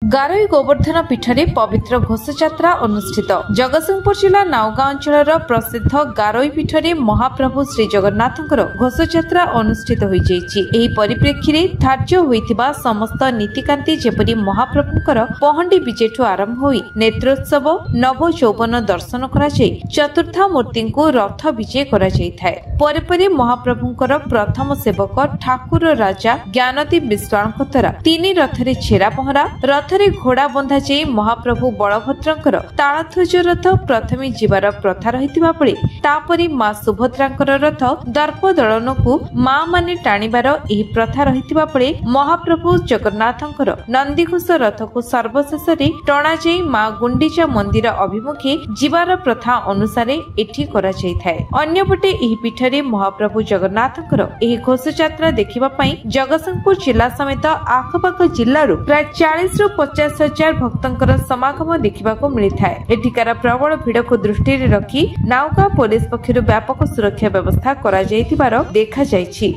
गारोई गोवर्धन पीठरे पवित्र घोषयात्रा अनुष्ठित। जगतसिंहपुर जिला नाउगां अंचल प्रसिद्ध गारोई पीठरे महाप्रभु श्री जगन्नाथंकर घोषयात्रा अनुष्ठित होई जायछि। एही परिप्रेक्षी रे धार्य होइथिबा समस्त नीतिकांति जेपरि महाप्रभुंकर पहंडी विजेठु आरंभ होई नेत्रोत्सव नव चौवन दर्शन करा जाय चतुर्था मूर्ति को रथ विजय करा जायथाय। परे परे महाप्रभुंकर प्रथम सेवक ठाकुर राजा ज्ञानदीप विश्वाणଙ୍କ द्वारा तीन रथरे छेरा पहरा रथरे घोड़ा बंधा जाई महाप्रभु बलभद्रंकर तालध्वज रथ प्रथमे जीवार प्रथा रहितिबा पळे तापरि मां सुभद्रांकर रथ दर्प दळन को मां माने टाणीबार एही प्रथा रहितिबा पळे महाप्रभु जगन्नाथंकर नंदीघोष रथ को सर्वशेष रे टणा जाई मां गुंडीचा मंदिर अभिमुखे जीवार प्रथा अनुसार एठी करा जायथाय। अन्यपटे एही पीठरे महाप्रभु जगन्नाथंकर एही घोषयात्रा देखिबा पई जगतसिंहपुर जिला समेत आखपाख जिल्लारू प्राय 40 ରୁ 50 हजार भक्तंकर समागम देखा मिलता है। एठिकार प्रबल भिड़ को दृष्टि रखी नाउगां पुलिस पक्षर व्यापक सुरक्षा व्यवस्था करा जायतिबार देखा जायछि।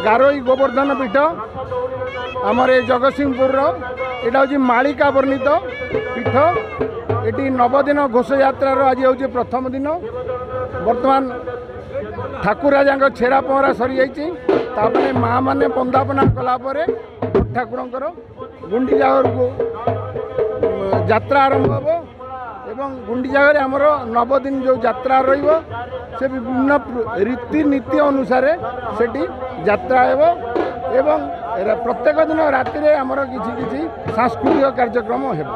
गारोई गोवर्धन पीठ आमर जगतसिंहपुर एटा होची मालिका वर्णित पीठ। एटी 9 दिन घोषयात्रा आज होची प्रथम दिन। वर्तमान ठाकुर राजा छेरा पहरा सरी जाइछि। तापरे माँ माने बंदापना कला परे ठाकुरंकर गुंडीचा को यात्रा आरंभ हो एवं गुंडीचा आमर 9 दिन जो यात्रा रहिबो से विभिन्न रीतिनीति अनुसार सेठी यात्रा हेबो एवं प्रत्येक दिन राति रे आमर किछि किछि सांस्कृतिक कार्यक्रम हेबो।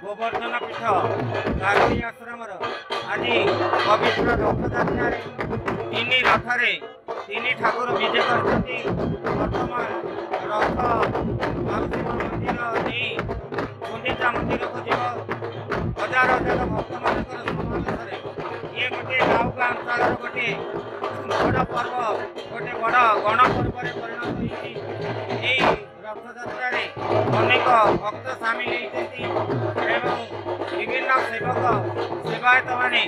गोवर्धन पीठ गारोई आश्रम आज पवित्र रथयात्रा तीन रथरे तीन ठाकुर विजय करते। बर्तमान रथ माउसी मंदिर नहीं गुंडीचा मंदिर को जीव हजार हजार भक्त मान समावेश ये गोटे नाउगां अंचल गोटे बड़ पर्व गोटे बड़ गणपर्व परिणत होती। रथयात्रा अनेक भक्त सामिल होती विभिन्न सेवक सेवायत माने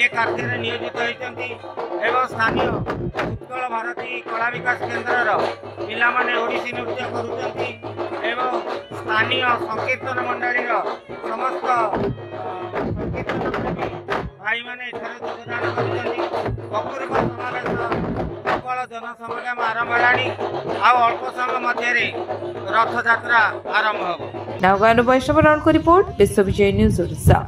ये कार्य नियोजित होती। स्थानीय उत्कल भारती कला विकास केन्द्र पिला माने ओडिसी नृत्य करुचंती एवं स्थानीय संकीर्तन मंडली समस्त संकीर्तन भाई माने योगदान करुचंती। अपूर्व समावेश प्रबल जनसमागम आरंभ हेलानी अल्प समय मध्य रथयात्रा आरंभ हो। नाउगां वैष्णव राउंड को रिपोर्ट विश्व विजय न्यूज ओडिशा।